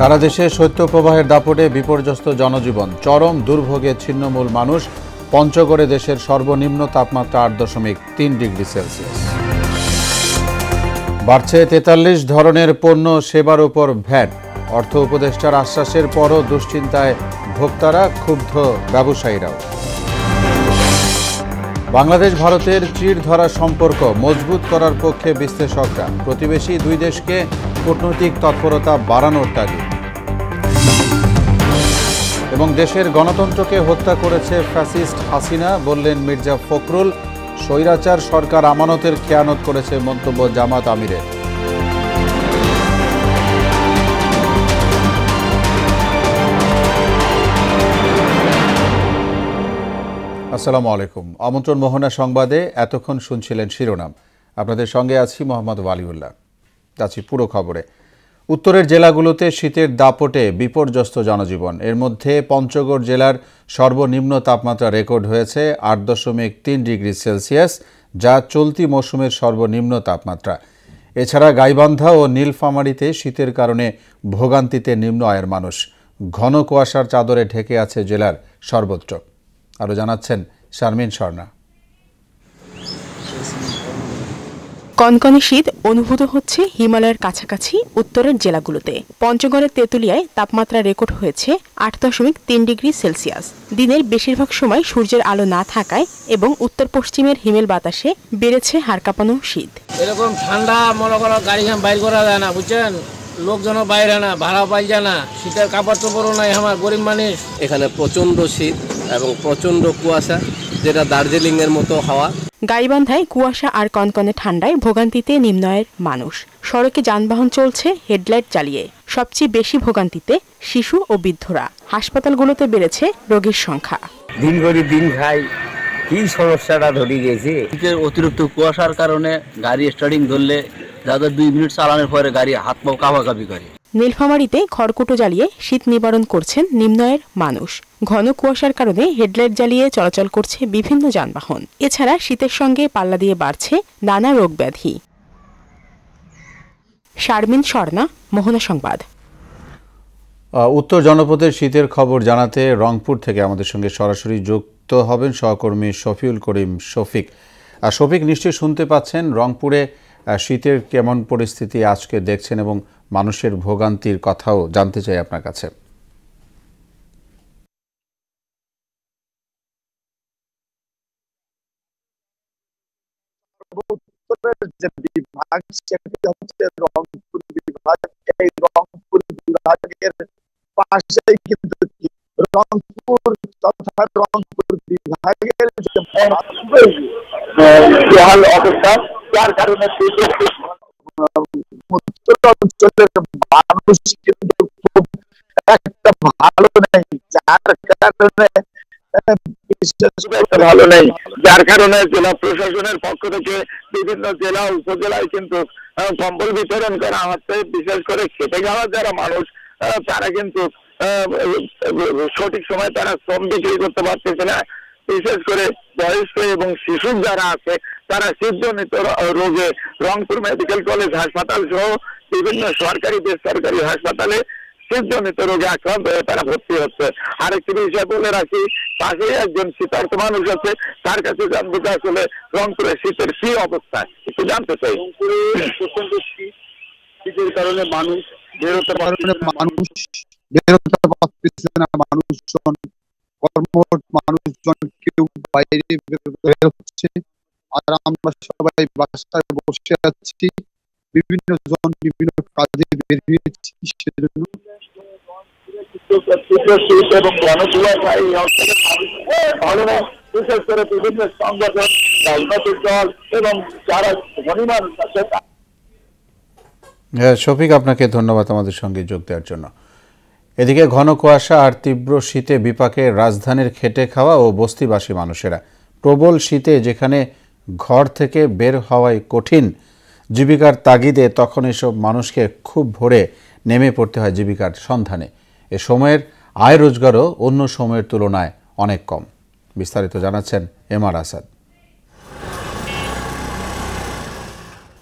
সারা দেশে শৈত্যপ্রবাহের দাপটে বিপর্যস্ত জনজীবন, চরম দুর্ভোগে ছিন্নমূল মানুষ। পঞ্চগড়ে দেশের সর্বনিম্ন তাপমাত্রা 8.3 ডিগ্রি সেলসিয়াস। বাড়ছে 43 ধরনের পণ্য সেবার উপর ভ্যাট। অর্থ উপদেষ্টার আশ্বাসের পরও দুশ্চিন্তায় ভোক্তারা, ক্ষুব্ধ ব্যবসায়ীরাও। বাংলাদেশ ভারতের চির ধরা সম্পর্ক মজবুত করার পক্ষে বিশ্লেষকরা। প্রতিবেশী দুই দেশকে কূটনৈতিক তৎপরতা বাড়ানোর তাগিদ। এবং দেশের গণতন্ত্রকে হত্যা করেছে ফ্যাসিস্ট হাসিনা, বললেন মির্জা ফখরুল। স্বৈরাচার সরকার আমানতের খেয়ানত করেছে, মন্তব্য জামাত আমিরের। আসসালামু আলাইকুম। আমন্ত্রণ মোহনা সংবাদে এতক্ষণ শুনছিলেন শিরোনাম। আপনাদের সঙ্গে আছি মোহাম্মদ ওয়ালিউল্লাহ। যাচ্ছি পুরো খবরে। উত্তরের জেলাগুলোতে শীতের দাপটে বিপর্যস্ত জনজীবন। এর মধ্যে পঞ্চগড় জেলার সর্বনিম্ন তাপমাত্রা রেকর্ড হয়েছে 8.3 ডিগ্রি সেলসিয়াস, যা চলতি মৌসুমের সর্বনিম্ন তাপমাত্রা। এছাড়া গাইবান্ধা ও নীলফামারীতে শীতের কারণে ভোগান্তিতে নিম্ন আয়ের মানুষ। ঘন কুয়াশার চাদরে ঢেকে আছে জেলার সর্বত্র। আরও জানাচ্ছেন শারমিন স্বর্ণা। কনকনে শীত অনুভূত হচ্ছে হিমালয়ের কাছাকাছি উত্তরের জেলাগুলোতে। পঞ্চগড়ের তেঁতুলিয়ায় তাপমাত্রা রেকর্ড হয়েছে 8.3 ডিগ্রি সেলসিয়াস। দিনের বেশিরভাগ সময় সূর্যের আলো না থাকায় এবং উত্তর পশ্চিমের হিমেল বাতাসে বেড়েছে হাড় কাঁপানো শীত। এরকম ঠান্ডা মনে করো গাড়ি বাইর করা যায় না, বুঝছেন? লোকজন বাইরে না, ভাড়া পাই যায় না, শীতের কাপড় চোপড়ও নাই আমার গরিব মানুষ। এখানে প্রচন্ড শীত এবং প্রচন্ড কুয়াশা, যেটা দার্জিলিং এর মতো হাওয়া। গাইবান্ধায় কুয়াশা আর কনকনে ঠান্ডায় ভোগান্তিতে নিম্ন আয়ের মানুষ। সড়কে যানবাহন চলছে হেডলাইট জ্বালিয়ে। সবচেয়ে বেশি ভোগান্তিতে শিশু ও বৃদ্ধরা। হাসপাতালগুলোতে বেড়েছে রোগীর সংখ্যা। দিন করে দিন খাই, কি সমস্যাটা ধরে গেছে। অতিরিক্ত কুয়াশার কারণে গাড়ি স্টার্টিং ধরলে যাদের 2 মিনিট চালানোর পরে গাড়ি হাত পাও কাঁপাকাঁপি করে। নীলফামারীতে খড়কুটো জ্বালিয়ে শীত নিবারণ করছেন নিম্ন আয়ের মানুষ। ঘন কুয়াশার কারণে হেডলাইট জ্বালিয়ে চলাচল করছে বিভিন্ন যানবাহন। এছাড়া শীতের সঙ্গে পাল্লা দিয়ে বাড়ছে নানা রোগ ব্যাধি। শারমিন স্বর্ণা, মোহনা সংবাদ। উত্তর জনপদের শীতের খবর জানাতে রংপুর থেকে আমাদের সঙ্গে সরাসরি যুক্ত হবেন সহকর্মী শফিউল করিম শফিক। শফিক, নিশ্চয়ই শুনতে পাচ্ছেন রংপুরে শীতের কেমন পরিস্থিতি আজকে দেখছেন এবং মানুষের ভোগান্তির কথাও জানতে চাই আপনার কাছে। রংপুর বিভাগ, এই রংপুর বিভাগের পাশেই কিন্তু রংপুর তথা রংপুর বিভাগের যে অবস্থা, যার কারণে উত্তর অঞ্চলের মানুষ কিন্তু খুব একটা ভালো নেই, যার কারণে ভালো নেই, যার কারণে জেলা প্রশাসনের পক্ষ থেকে বিভিন্ন জেলা উপজেলায় কিন্তু কম্বল বিতরণ করা হচ্ছে। বিশেষ করে খেটে যাওয়া যারা মানুষ, তারা কিন্তু সঠিক সময় তারা শ্রম বিক্রি করতে পারতেছে না। বিশেষ করে বয়স্ক এবং শিশু যারা আছে, তারা শীতজনিত রোগে রংপুর মেডিকেল কলেজ হাসপাতাল সহ বিভিন্ন সরকারি বেসরকারি হাসপাতালে শীতজনিত রোগে আক্রান্ত হয়ে তারা ভর্তি হচ্ছে। আরেকটি বিষয় বলে রাখি, পাশে একজন শীতার্ত মানুষ আছে, তার কাছে জানতে চাই আসলে রংপুরের শীতের কি অবস্থা, একটু জানতে চাই। রংপুরে প্রচন্ড শীতের কারণে মানুষ বেরোতে পারছে না, মানুষজন কেউ বাইরে বেরোচ্ছে, আর আমরা সবাই বাসায় বসে আছি, বিভিন্ন জন বিভিন্ন কাজে বের হয়েছি। সেজন্য বিশেষ করে বিভিন্ন সংগঠন, রাজনৈতিক দল এবং যারা ধনী মানুষ আছে। শফিক, আপনাকে ধন্যবাদ আমাদের সঙ্গে যোগ দেওয়ার জন্য। এদিকে ঘন কুয়াশা আর তীব্র শীতে বিপাকে রাজধানীর খেটে খাওয়া ও বস্তিবাসী মানুষেরা। প্রবল শীতে যেখানে ঘর থেকে বের হওয়াই কঠিন জীবিকার তাগিদে, তখন এসব মানুষকে খুব ভোরে নেমে পড়তে হয় জীবিকার সন্ধানে। এ সময়ের আয় রোজগারও অন্য সময়ের তুলনায় অনেক কম। বিস্তারিত জানাচ্ছেন এমআর আসাদ।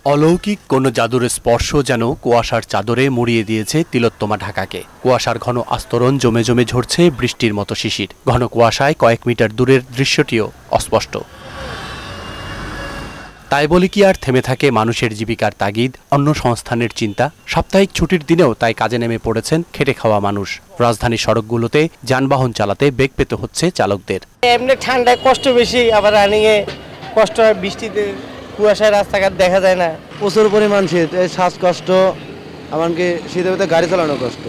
অলৌকিক কোনো জাদুর স্পর্শ যেন কুয়াশার চাদরে মুড়িয়ে দিয়েছে তিলোত্তমা ঢাকাকে। কুয়াশার ঘন আস্তরণ জমে জমে ঝরছে বৃষ্টির মতো শিশির। ঘন কুয়াশায় কয়েক মিটার দূরের দৃশ্যটিও অস্পষ্ট। তাই বলে কি আর থেমে থাকে মানুষের জীবিকার তাগিদ, অন্য সংস্থানের চিন্তা? সাপ্তাহিক ছুটির দিনেও তাই কাজে নেমে পড়েছেন খেটে খাওয়া মানুষ। রাজধানীর সড়কগুলোতে যানবাহন চালাতে বেগ পেতে হচ্ছে চালকদের। এমনি ঠান্ডায় কষ্ট বেশি, আবার রানিংয়ে কষ্ট হয়, বৃষ্টিতে কুয়াশায় রাস্তাঘাট দেখা যায় না। প্রচুর পরিমাণ শীত, এই শ্বাসকষ্ট, এমনকি শীতের ভিতরে গাড়ি চালানো কষ্ট।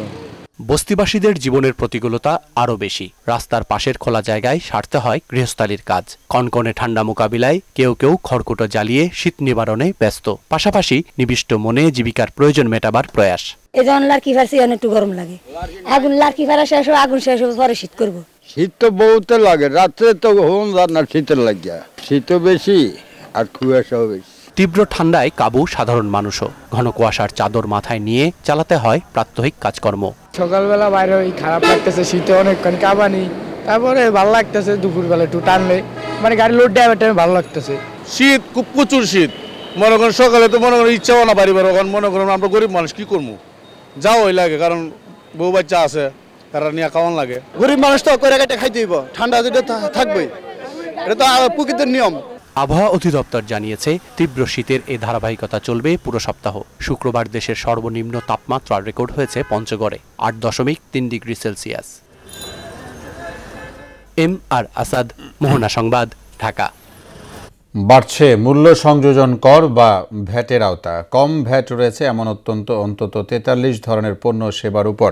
বস্তিবাসীদের জীবনের প্রতিকূলতা আরও বেশি। রাস্তার পাশের খোলা জায়গায় সারতে হয় গৃহস্থালির কাজ। কনকনে ঠান্ডা মোকাবিলায় কেউ কেউ খড়কুটো জ্বালিয়ে শীত নিবারণে ব্যস্ত, পাশাপাশি নিবিষ্ট মনে জীবিকার প্রয়োজন মেটাবার প্রয়াস। এই যখন লার্কি ফারছি একটু গরম লাগে, আগুন লার্কি ফারা শেষ হবে, আগুন শেষ হবে, পরে শীত করবো। শীত তো বহুত লাগে, রাত্রে তো হোম না, শীতের লাগিয়া শীতও বেশি আর কুয়াশাও বেশি। তীব্র ঠান্ডায় কাবু সাধারণ মানুষও। ঘন কুয়াশার চাদর মাথায় নিয়ে চালাতে হয় প্রাত্যহিক কাজকর্ম। সকালবেলা বাইরে খারাপ লাগতেছে, শীতে অনেকক্ষণ কাঁপানি, তারপরে ভালো লাগতেছে দুপুরবেলা একটু টানলে, মানে গাড়ি লোড ড্রাইভার টাইমে ভালো লাগতেছে। শীত খুব প্রচুর শীত, মনে করেন সকালে তো মনে করেন ইচ্ছাও না বাড়ি বেরো, মনে করেন আমরা গরিব মানুষ কি করবো, যাওয়াই লাগে, কারণ বউ বাচ্চা আছে, তারা নিয়ে খাওয়ান লাগে। গরিব মানুষ তো করে কেটে খাইতে হইব, ঠান্ডা যেটা থাকবেই, এটা তো প্রকৃতির নিয়ম। আবহাওয়া অধিদপ্তর জানিয়েছে তীব্র শীতের এ ধারাবাহিকতা চলবে পুরো সপ্তাহ। শুক্রবার দেশের সর্বনিম্ন তাপমাত্রা রেকর্ড হয়েছে পঞ্চগড়ে 8.3 ডিগ্রি সেলসিয়াস। MR আসাদ, মোহনা সংবাদ, ঢাকা। বাড়ছে মূল্য সংযোজন কর বা ভ্যাটের আওতা। কম ভ্যাট রয়েছে এমন অন্তত 43 ধরনের পণ্য সেবার উপর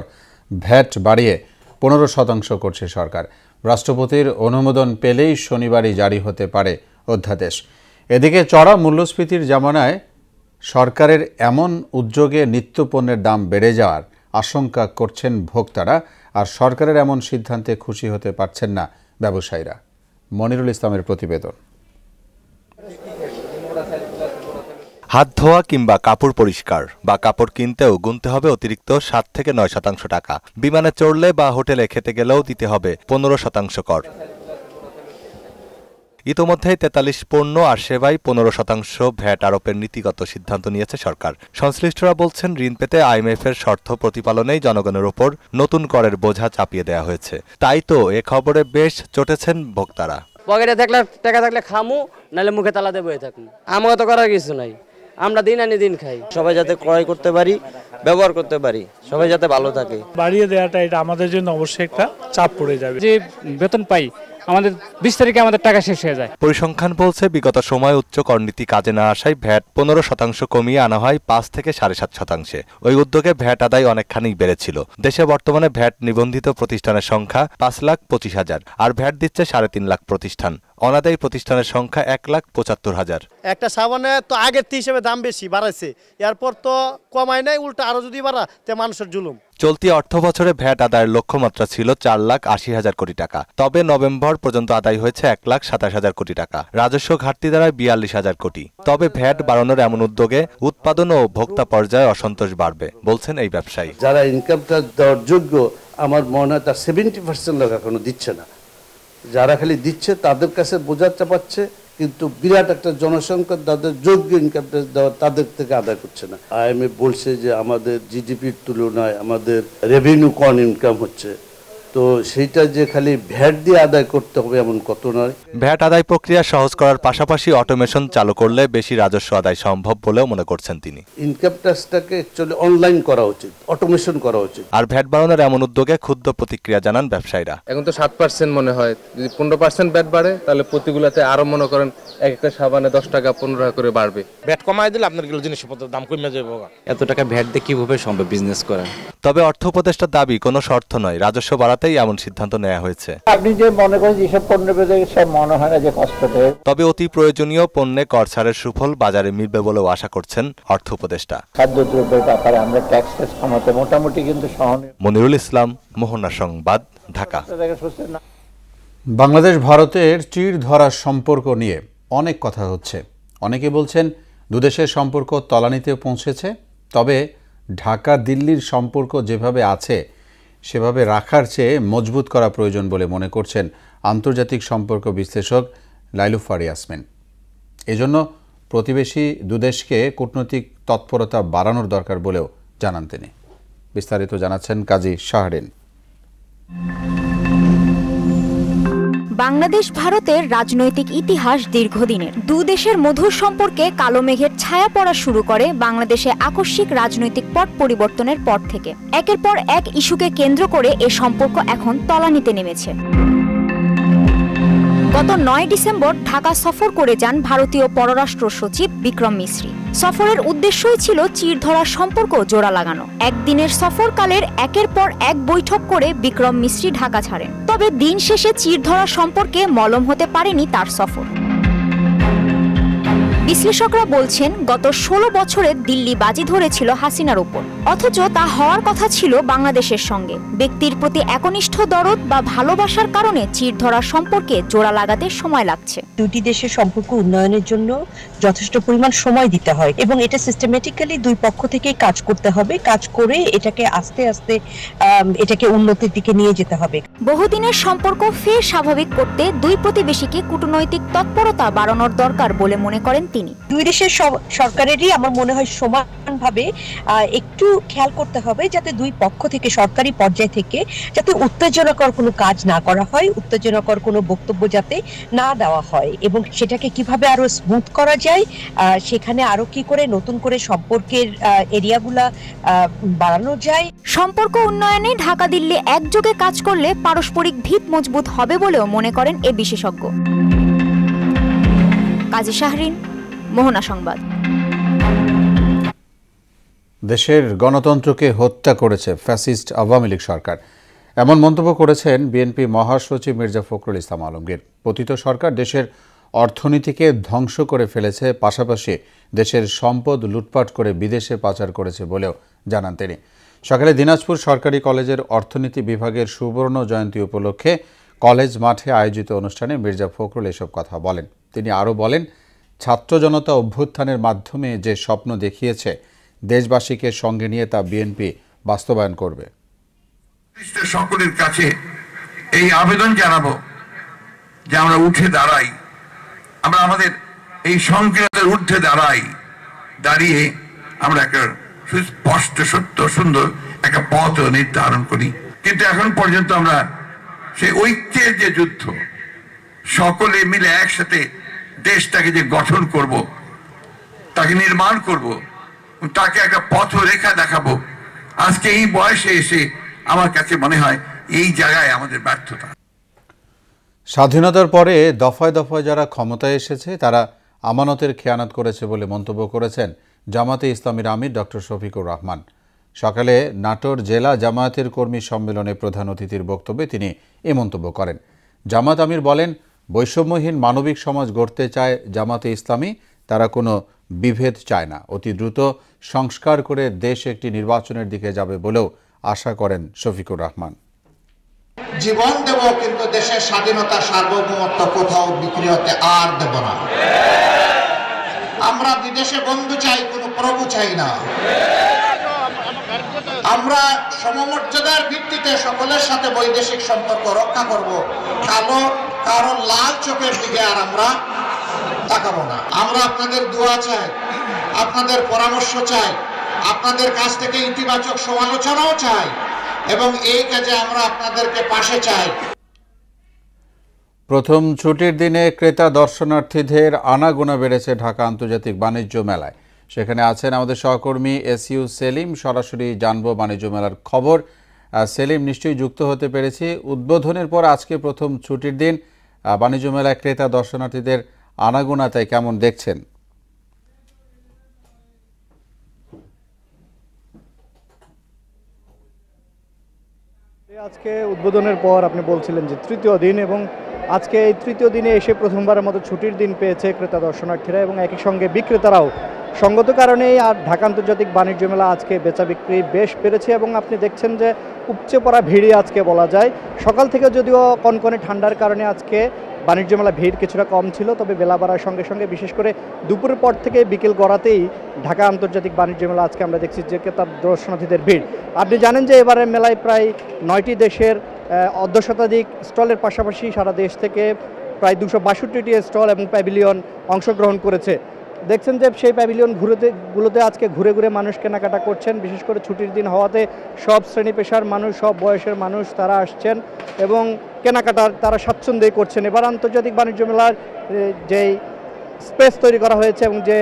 ভ্যাট বাড়িয়ে 15% করছে সরকার। রাষ্ট্রপতির অনুমোদন পেলেই শনিবারই জারি হতে পারে অধ্যাদেশ। এদিকে চড়া মূল্যস্ফীতির জামানায় সরকারের এমন উদ্যোগে নিত্যপণ্যের দাম বেড়ে যাওয়ার আশঙ্কা করছেন ভোক্তারা, আর সরকারের এমন সিদ্ধান্তে খুশি হতে পারছেন না ব্যবসায়ীরা। মনিরুল ইসলামের প্রতিবেদন। হাত ধোয়া কিংবা কাপড় পরিষ্কার বা কাপড় কিনতেও গুনতে হবে অতিরিক্ত 7 থেকে 9% টাকা। বিমানে চড়লে বা হোটেলে খেতে গেলেও দিতে হবে 15% কর। ইতোমধ্যেই 43 পণ্য আর সেবায় 15% ভ্যাট আরোপের নীতিগত সিদ্ধান্ত নিয়েছে সরকার। সংশ্লিষ্টরা বলছেন, ঋণ পেতে IMF-এর শর্ত প্রতিপালনেই জনগণের ওপর নতুন করের বোঝা চাপিয়ে দেওয়া হয়েছে। তাই তো এ খবরে বেশ চটেছেন ভোক্তারা। পকেটে থাকলে টাকা থাকলে খামু, নাহলে মুখে তালাতে বয়ে থাকবো। আমার তো করার কিছু নাই, আমরা দিন আনি দিন খাই। সবাই যাতে ক্রয় করতে পারি, ব্যবহার করতে পারি, সবাই যাতে ভালো থাকে। বাড়িয়ে দেওয়াটা এটা আমাদের জন্য অবশ্যই একটা চাপ পড়ে যাবে। যে বেতন পাই, আমাদের 20 তারিখে আমাদের টাকা শেষ হয়ে যায়। পরিসংখ্যান বলছে, বিগত সময় উচ্চ করনীতি কাজে না আসায় ভ্যাট 15% কমিয়ে আনা হয় 5 থেকে 7.5%। ওই উদ্যোগে ভ্যাট আদায় অনেকখানি বেড়েছিল। দেশে বর্তমানে ভ্যাট নিবন্ধিত প্রতিষ্ঠানের সংখ্যা 5,25,000, আর ভ্যাট দিচ্ছে 3.5 লাখ প্রতিষ্ঠান। অনাদায়ী প্রতিষ্ঠানের সংখ্যা 1,75,000। একটা সাবানে তো আগের হিসেবে দাম বেশি বাড়াইছে, এরপর তো কমায় নাই, উল্টা আরো যদি বাড়া তে মানুষের জুলুম। চলতি অর্থ বছরে ভ্যাট আদায়ের লক্ষ্যমাত্রা ছিল 4,80,000 কোটি টাকা। তবে নভেম্বর পর্যন্ত আদায় হয়েছে 1,27,000 কোটি টাকা। রাজস্ব ঘাটতি দাঁড়ায় 42,000 কোটি। তবে ভ্যাট বাড়ানোর এমন উদ্যোগে উৎপাদন ও ভোক্তা পর্যায়ে অসন্তোষ বাড়বে বলছেন এই ব্যবসায়ী। যারা ইনকাম ট্যাক্স দেওয়ার যোগ্য, আমার মনে হয় তার 70% লোক এখনো দিচ্ছে না। যারা খালি দিচ্ছে তাদের কাছে বোঝা চাপাচ্ছে, কিন্তু বিরাট একটা জনসংখ্যা তাদের যোগ্য ইনকাম ট্যাক্স দেওয়া তাদের থেকে আদায় করছে না। IMF বলছে যে আমাদের জিডিপির তুলনায় আমাদের রেভিনিউ কম ইনকাম হচ্ছে, তো সেইটা যে খালি ভ্যাট দিয়ে আদায় করতে হবে এমন কত নয়। ভ্যাট আদায় প্রক্রিয়া সহজ করার পাশাপাশি অটোমেশন চালু করলে বেশি রাজস্ব আদায় সম্ভব বলেও মনে করছেন তিনি। ইনকাম ট্যাক্সটাকে অ্যাকচুয়ালি অনলাইন করা উচিত, অটোমেশন করা উচিত। আর ভ্যাট বাড়ানোর এমন উদ্যোগে ক্ষুব্ধ প্রতিক্রিয়া জানান ব্যবসায়ীরা। এখন তো 7% মনে হয়, যদি 15% ভ্যাট বাড়ে তাহলে প্রতিগুলাতে আরো মনে করেন একটা সাবানে 10 টাকা 15 টাকা করে বাড়বে। ভ্যাট কমায় দিলে আপনার গুলো জিনিসপত্রের দাম কমে যাবে। এত টাকা ভ্যাট দিয়ে কিভাবে সম্ভব বিজনেস করা? তবে অর্থ উপদেষ্টার দাবি কোনো শর্ত নয়, রাজস্ব বাড়াতেই এমন সিদ্ধান্ত নেওয়া হয়েছে। আপনি যে মনে করেন যেসব পণ্য বেঁধে সব মনে হয় না যে কষ্ট দেয়। তবে অতি প্রয়োজনীয় পণ্যে কর ছাড়ের সুফল বাজারে মিলবে বলেও আশা করছেন অর্থ উপদেষ্টা। খাদ্যদ্রব্যের ব্যাপারে আমরা ট্যাক্স কমাতে মোটামুটি কিন্তু সহনীয়। মনিরুল ইসলাম, মোহনা সংবাদ, ঢাকা। বাংলাদেশ ভারতের চির ধরা সম্পর্ক নিয়ে অনেক কথা হচ্ছে। অনেকে বলছেন দুদেশের সম্পর্ক তলানিতে পৌঁছেছে। তবে ঢাকা দিল্লির সম্পর্ক যেভাবে আছে সেভাবে রাখার চেয়ে মজবুত করা প্রয়োজন বলে মনে করছেন আন্তর্জাতিক সম্পর্ক বিশ্লেষক লাইলুফার ইয়াসমিন। এজন্য প্রতিবেশী দুদেশকে কূটনৈতিক তৎপরতা বাড়ানোর দরকার বলেও জানান তিনি। বিস্তারিত জানাচ্ছেন কাজী শাহরিন। বাংলাদেশ ভারতের রাজনৈতিক ইতিহাস দীর্ঘদিনের। দুদেশের মধুর সম্পর্কে কালো মেঘের ছায়া পড়া শুরু করে বাংলাদেশে আকস্মিক রাজনৈতিক পট পরিবর্তনের পর থেকে। একের পর এক ইস্যুকে কেন্দ্র করে এ সম্পর্ক এখন তলানিতে নেমেছে। গত 9 ডিসেম্বর ঢাকা সফর করে যান ভারতীয় পররাষ্ট্র সচিব বিক্রম মিশ্রি। সফরের উদ্দেশ্যই ছিল চিরধরা সম্পর্ক জোড়া লাগানো। একদিনের সফরকালের একের পর এক বৈঠক করে বিক্রম মিশ্রি ঢাকা ছাড়েন। তবে দিন শেষে চিরধরা সম্পর্কে মলম হতে পারেনি তার সফর। বিশ্লেষকরা বলছেন, গত 16 বছরে দিল্লি বাজি ধরেছিল হাসিনার উপর, অথচ তা হওয়ার কথা ছিল বাংলাদেশের সঙ্গে। ব্যক্তির প্রতি একনিষ্ঠ দরদ বা ভালোবাসার কারণে চিরধরা সম্পর্কে জোড়া লাগাতে সময় লাগছে। দুটি দেশের সম্পর্ক উন্নয়নের জন্য যথেষ্ট পরিমাণ সময় দিতে হয় এবং এটা সিস্টেমেটিক্যালি দুই পক্ষ থেকে কাজ করতে হবে। কাজ করে এটাকে আস্তে আস্তে এটাকে উন্নতির দিকে নিয়ে যেতে হবে। বহুদিনের সম্পর্ক ফের স্বাভাবিক করতে দুই প্রতিবেশীকে কূটনৈতিক তৎপরতা বাড়ানোর দরকার বলে মনে করেন তিনি। দুই দেশের সরকারেরই আমার মনে হয় সমানভাবে একটু খেয়াল করতে হবে যাতে দুই পক্ষ থেকে সরকারি পর্যায় থেকে যাতে উত্তেজনাকর কোনো কাজ না করা হয়, উত্তেজনাকর কোনো বক্তব্য যাতে না দেওয়া হয় এবং সেটাকে কিভাবে আরো স্মুথ করা যায়, সেখানে আরো কি করে নতুন করে সম্পর্কের এরিয়াগুলা বাড়ানো যায়। সম্পর্ক উন্নয়নে ঢাকা দিল্লি একযোগে কাজ করলে পারস্পরিক ভিত মজবুত হবে বলেও মনে করেন এ বিশেষজ্ঞ। কাজী শাহরিন, মোহনা সংবাদ। দেশের গণতন্ত্রকে হত্যা করেছে ফ্যাসিস্ট আওয়ামী লীগ সরকার, এমন মন্তব্য করেছেন বিএনপি মহাসচিব মির্জা ফখরুল ইসলাম আলমগীর। পতিত সরকার দেশের অর্থনীতিকে ধ্বংস করে ফেলেছে, পাশাপাশি দেশের সম্পদ লুটপাট করে বিদেশে পাচার করেছে বলেও জানান তিনি। সকালে দিনাজপুর সরকারি কলেজের অর্থনীতি বিভাগের সুবর্ণ জয়ন্তী উপলক্ষে কলেজ মাঠে আয়োজিত অনুষ্ঠানে মির্জা ফখরুল এসব কথা বলেন। তিনি আরও বলেন, ছাত্র জনতা অভ্যুত্থানের মাধ্যমে যে স্বপ্ন দেখিয়েছে দেশবাসীকে সঙ্গে নিয়ে তা বিএনপি বাস্তবায়ন করবে। সকলের কাছে এই আবেদন জানাবো যে আমরা উঠে দাঁড়াই, আমরা আমাদের এই সংকীর্ণতার ঊর্ধ্বে দাঁড়িয়ে আমরা একটা সুস্পষ্ট সত্য সুন্দর একটা পথ নির্ধারণ করি। কিন্তু এখন পর্যন্ত আমরা সেই ঐক্যের যে যুদ্ধ, সকলে মিলে একসাথে দেশটাকে যে গঠন করব, তাকে নির্মাণ করব, তাকে একটা পথরেখা দেখাবো, আজকে এই বয়সে এসে আমার কাছে মনে হয় এই জায়গায় আমাদের ব্যর্থতা। স্বাধীনতার পরে দফায় দফায় যারা ক্ষমতায় এসেছে তারা আমানতের খেয়ানত করেছে বলে মন্তব্য করেছেন জামাতে ইসলামীর আমির ডক্টর শফিকুর রহমান। সকালে নাটোর জেলা জামায়াতের কর্মী সম্মেলনে প্রধান অতিথির বক্তব্যে তিনি এ মন্তব্য করেন। জামাত আমির বলেন, বৈষম্যহীন মানবিক সমাজ গড়তে চায় জামাতে ইসলামী, তারা কোনো বিভেদ চায় না। অতি দ্রুত সংস্কার করে দেশ একটি নির্বাচনের দিকে যাবে বলেও আশা করেন শফিকুর রহমান। জীবন দেব, কিন্তু দেশের স্বাধীনতা সার্বভৌমত্ব কোথাও বিক্রি হতে আর দেব না। আমরা বিদেশে বন্ধু চাই, কোনো প্রভু চাই না। আমরা সমমর্যাদার ভিত্তিতে সকলের সাথে বৈদেশিক সম্পর্ক রক্ষা করব। কারণ লাল চোখের দিকে আর আমরা তাকাবো না। আমরা আপনাদের দোয়া চাই, আপনাদের পরামর্শ চাই, আপনাদের কাছ থেকে ইতিবাচক সমালোচনাও চাই এবং এই কাজে আমরা আপনাদেরকে পাশে চাই। প্রথম ছুটির দিনে ক্রেতা দর্শনার্থীদের আনাগোনা বেড়েছে ঢাকা আন্তর্জাতিক বাণিজ্য মেলায়। সেখানে আছেন আমাদের সহকর্মী এসইউ সেলিম। সরাসরি জানবো বাণিজ্য মেলার খবর। সেলিম, নিশ্চয়ই যুক্ত হতে পেরেছি। উদ্বোধনের পর আজকে প্রথম ছুটির দিন, বাণিজ্য মেলায় ক্রেতা দর্শনার্থীদের আনাগোনা তাই কেমন দেখছেন? আজকে উদ্বোধনের পর আপনি বলছিলেন যে তৃতীয় দিন, এবং আজকে এই তৃতীয় দিনে এসে প্রথমবারের মতো ছুটির দিন পেয়েছে ক্রেতা দর্শনার্থীরা এবং একই সঙ্গে বিক্রেতারাও। সঙ্গত কারণেই আর ঢাকা আন্তর্জাতিক বাণিজ্য মেলা আজকে বেচা বিক্রি বেশ বেড়েছে এবং আপনি দেখছেন যে উপচে পড়া ভিড়ই আজকে বলা যায়। সকাল থেকে যদিও কনকনে ঠান্ডার কারণে আজকে বাণিজ্য মেলা ভিড় কিছুটা কম ছিল, তবে বেলা বাড়ার সঙ্গে সঙ্গে বিশেষ করে দুপুরের পর থেকে বিকেল গড়াতেই ঢাকা আন্তর্জাতিক বাণিজ্য মেলা আজকে আমরা দেখছি যে ক্রেতা দর্শনার্থীদের ভিড়। আপনি জানেন যে এবারের মেলায় প্রায় 9টি দেশের 1.5 শতাধিক স্টলের পাশাপাশি সারা দেশ থেকে প্রায় 262টি স্টল এবং প্যাভিলিয়ন অংশগ্রহণ করেছে। দেখছেন যে সেই প্যাভিলিয়ন গুলোতে আজকে ঘুরে ঘুরে মানুষ কেনাকাটা করছেন। বিশেষ করে ছুটির দিন হওয়াতে সব শ্রেণী পেশার মানুষ, সব বয়সের মানুষ তারা আসছেন এবং কেনাকাটার তারা স্বাচ্ছন্দ্যই করছেন। এবার আন্তর্জাতিক বাণিজ্য মেলার যেই স্পেস তৈরি করা হয়েছে এবং যে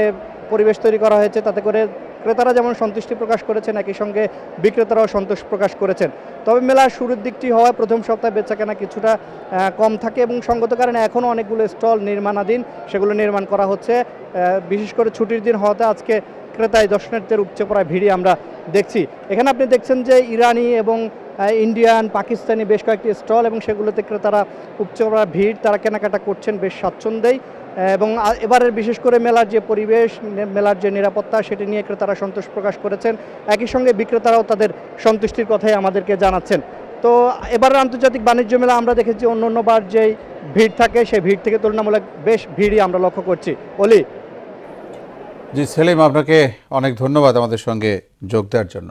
পরিবেশ তৈরি করা হয়েছে তাতে করে ক্রেতারা যেমন সন্তুষ্টি প্রকাশ করেছেন, একই সঙ্গে বিক্রেতারাও সন্তোষ প্রকাশ করেছেন। তবে মেলার শুরুর দিকটি হওয়ায় প্রথম সপ্তাহে বেচাকেনা কিছুটা কম থাকে এবং সঙ্গত কারণে এখনও অনেকগুলো স্টল নির্মাণাধীন, সেগুলো নির্মাণ করা হচ্ছে। বিশেষ করে ছুটির দিন হওয়াতে আজকে ক্রেতায় দর্শনার্থীদের উপচে পড়া ভিড়ই আমরা দেখছি। এখানে আপনি দেখছেন যে ইরানি এবং ইন্ডিয়ান, পাকিস্তানি বেশ কয়েকটি স্টল এবং সেগুলোতে ক্রেতারা উপচে পড়া ভিড়, তারা কেনাকাটা করছেন বেশ স্বাচ্ছন্দ্যেই। এবং এবারের বিশেষ করে মেলার যে পরিবেশ, মেলার যে নিরাপত্তা, সেটি নিয়ে ক্রেতারা সন্তোষ প্রকাশ করেছেন। একই সঙ্গে বিক্রেতারাও তাদের সন্তুষ্টির কথাই আমাদেরকে জানাচ্ছেন। তো এবারের আন্তর্জাতিক বাণিজ্য মেলা আমরা দেখেছি অন্যান্যবার যেই ভিড় থাকে সেই ভিড় থেকে তুলনামূলক বেশ ভিড়ই আমরা লক্ষ্য করছি। অলি। জি সেলিম, আপনাকে অনেক ধন্যবাদ আমাদের সঙ্গে যোগ দেওয়ার জন্য।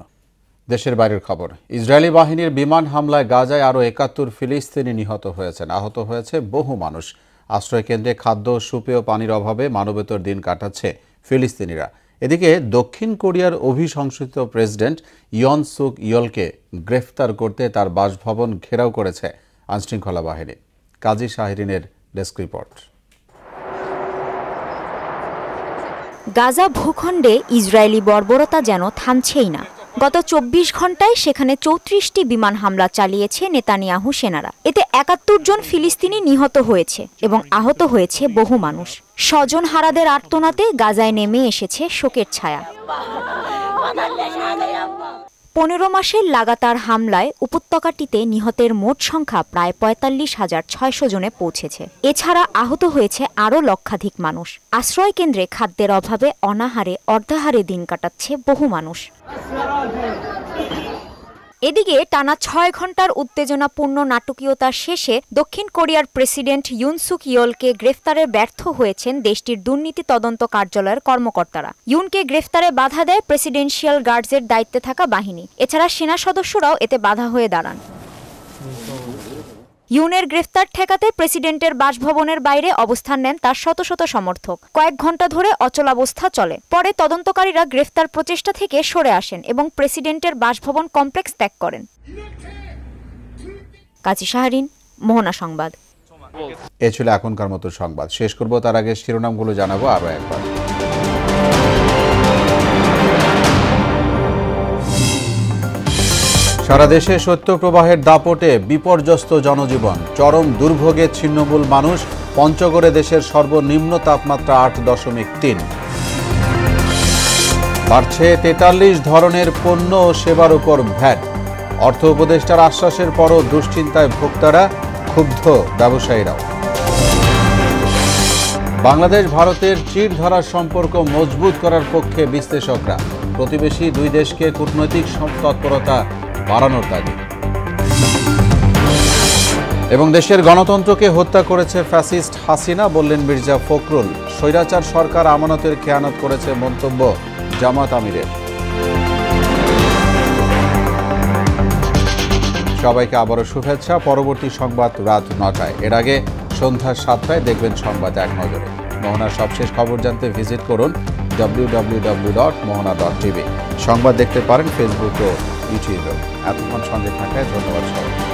দেশের বাইরের খবর, ইসরায়েলি বাহিনীর বিমান হামলায় গাজায় আরও ৭১ ফিলিস্তিনি নিহত হয়েছেন, আহত হয়েছে বহু মানুষ। আশ্রয়কেন্দ্রে খাদ্য, সুপেয় পানির অভাবে মানবেতর দিন কাটাচ্ছে ফিলিস্তিনিরা। এদিকে দক্ষিণ কোরিয়ার অভিশংসিত প্রেসিডেন্ট ইয়ন সুক ইয়লকে গ্রেফতার করতে তার বাসভবন ঘেরাও করেছে আইনশৃঙ্খলা বাহিনী। কাজী শাহরিনের ডেস্ক রিপোর্ট। গাজা ভূখণ্ডে ইসরায়েলি বর্বরতা যেন থামছেই না। গত ২৪ ঘন্টায় সেখানে ৩৪টি বিমান হামলা চালিয়েছে নেতানিয়াহু সেনারা। এতে ৭১ জন ফিলিস্তিনি নিহত হয়েছে এবং আহত হয়েছে বহু মানুষ। স্বজন হারাদের আর্তনাতে গাজায় নেমে এসেছে শোকের ছায়া। ১৫ মাসের লাগাতার হামলায় উপত্যকাটিতে নিহতের মোট সংখ্যা প্রায় ৪৫,৬০০ জনে পৌঁছেছে। এছাড়া আহত হয়েছে আরও লক্ষাধিক মানুষ। আশ্রয় কেন্দ্রে খাদ্যের অভাবে অনাহারে, অর্ধাহারে দিন কাটাচ্ছে বহু মানুষ। এদিকে টানা ৬ ঘন্টার উত্তেজনাপূর্ণ নাটকীয়তার শেষে দক্ষিণ কোরিয়ার প্রেসিডেন্ট ইয়ন সুক ইয়লকে গ্রেফতারে ব্যর্থ হয়েছেন দেশটির দুর্নীতি তদন্ত কার্যালয়ের কর্মকর্তারা। ইয়ুনকে গ্রেফতারে বাধা দেয় প্রেসিডেন্সিয়াল গার্ডসের দায়িত্বে থাকা বাহিনী। এছাড়া সেনা সদস্যরাও এতে বাধা হয়ে দাঁড়ান। ইয়ুনের গ্রেফতার ঠেকাতে প্রেসিডেন্টের বাসভবনের বাইরে অবস্থান নেন তার শত শত সমর্থক। কয়েক ঘন্টা ধরে অচলাবস্থা চলে। পরে তদন্তকারীরা গ্রেফতার প্রচেষ্টা থেকে সরে আসেন এবং প্রেসিডেন্টের বাসভবন কমপ্লেক্স ত্যাগ করেন। কাজী শাহরিন, মোহনা সংবাদ। এ ছিল এখনকার মতো সংবাদ। শেষ করব তার আগে শিরোনামগুলো জানাবো আরও একবার। সারা দেশে শৈত্যপ্রবাহের দাপটে বিপর্যস্ত জনজীবন, চরম দুর্ভোগে ছিন্নমূল মানুষ। পঞ্চগড়ে দেশের সর্বনিম্ন তাপমাত্রা ৮.৩। বাড়ছে ৪৩ ধরনের পণ্য ও সেবার উপর ভ্যাট। অর্থ উপদেষ্টার আশ্বাসের পরও দুশ্চিন্তায় ভোক্তারা, ক্ষুব্ধ ব্যবসায়ীরাও। বাংলাদেশ ভারতের চির ধরার সম্পর্ক মজবুত করার পক্ষে বিশ্লেষকরা। প্রতিবেশী দুই দেশকে কূটনৈতিক তৎপরতা বাড়ানোর দাবি। এবং দেশের গণতন্ত্রকে হত্যা করেছে ফ্যাসিস্ট হাসিনা, বললেন মির্জা ফখরুল। স্বৈরাচার সরকার আমানতের খেয়ানত করেছে, মন্তব্য জামাত আমিরের। সবাইকে আবারও শুভেচ্ছা। পরবর্তী সংবাদ রাত ৯টায়। এর আগে সন্ধ্যা ৭টায় দেখবেন সংবাদ এক নজরে। মোহনার সবশেষ খবর জানতে ভিজিট করুন www.mohana.tv। সংবাদ দেখতে পারেন ফেসবুক ও ইউটিউবেও। এতক্ষণ সঙ্গে থাকায় ধন্যবাদ সবাই।